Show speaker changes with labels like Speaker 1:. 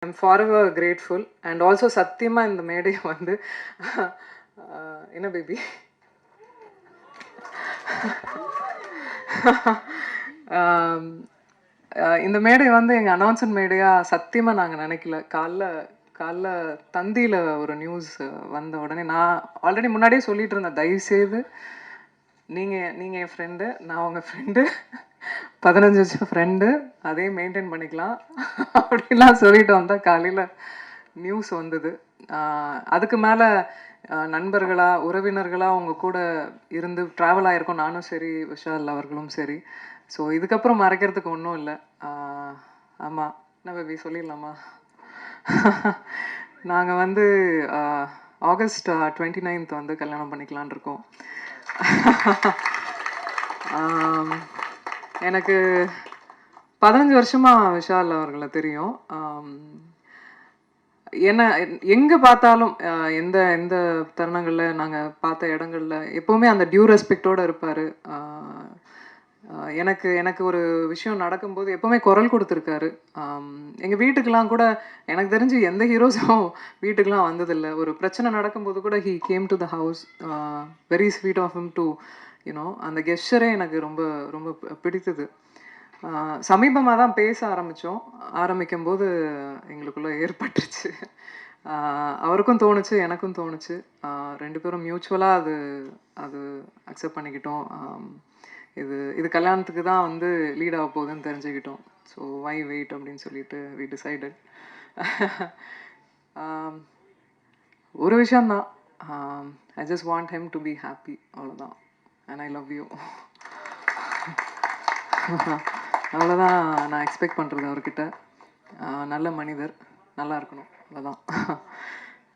Speaker 1: I'm forever grateful and also சத்தியமா இந்த மேடை வந்து என்ன பேபி இந்த மேடை வந்து எங்கள் அனௌன்ஸ்மெண்ட் மேடையாக சத்தியமாக நாங்கள் நினைக்கல. காலைல தந்தியில் ஒரு நியூஸ் வந்த உடனே நான் ஆல்ரெடி முன்னாடியே சொல்லிட்டு இருந்தேன், தயவுசெய்து நீங்கள் என் ஃப்ரெண்டு, நான் உங்கள் ஃப்ரெண்டு, 15 வருஷம் ஃப்ரெண்டு, அதே மெயின்டைன் பண்ணிக்கலாம் அப்படின்லாம் சொல்லிட்டு வந்தால் காலையில் நியூஸ் வந்தது. அதுக்கு மேலே நண்பர்களாக உறவினர்களாக அவங்க கூட இருந்து ட்ராவல் ஆகிருக்கோம், நானும் சரி விஷால் அவர்களும் சரி. ஸோ இதுக்கப்புறம் மறைக்கிறதுக்கு ஒன்றும் இல்லை. ஆமாம், என்ன பேபி சொல்லிடலாமா? நாங்கள் வந்து ஆகஸ்ட் 29th வந்து கல்யாணம் பண்ணிக்கலான் இருக்கோம். எனக்கு 15 வருஷமாக விஷால் அவர்களை தெரியும். என்ன எங்கே பார்த்தாலும் எந்த எந்த தருணங்களில் நாங்கள் பார்த்த இடங்களில் எப்போவுமே அந்த டியூ ரெஸ்பெக்டோடு இருப்பார். எனக்கு ஒரு விஷயம் நடக்கும்போது எப்போவுமே குரல் கொடுத்துருக்காரு. எங்கள் வீட்டுக்கெலாம் கூட எனக்கு தெரிஞ்சு எந்த ஹீரோஸும் வீட்டுக்கெலாம் வந்ததில்லை. ஒரு பிரச்சனை நடக்கும்போது கூட he came to the house. Very sweet of him to you know. அந்த கெஸ்டரே எனக்கு ரொம்ப ரொம்ப பிடித்தது. சமீபமாக தான் பேச ஆரம்பிக்கும்போது எங்களுக்குள்ளே ஏற்பட்டுருச்சு. அவருக்கும் தோணுச்சு, எனக்கும் தோணுச்சு. 2 பேரும் மியூச்சுவலாக அது அக்செப்ட் பண்ணிக்கிட்டோம். இது கல்யாணத்துக்கு தான் வந்து லீட் ஆக போகுதுன்னு தெரிஞ்சுக்கிட்டோம். ஸோ வை வெயிட் அப்படின்னு சொல்லிட்டு வி டிசைடட். ஒரு விஷயந்தான், I just want him to be happy, அவ்வளோதான். And I love you. அவ்வளோதான் நான் எக்ஸ்பெக்ட் பண்ணுறது அவர்கிட்ட. நல்ல மனிதர், நல்லா இருக்கணும், அவ்வளோதான்.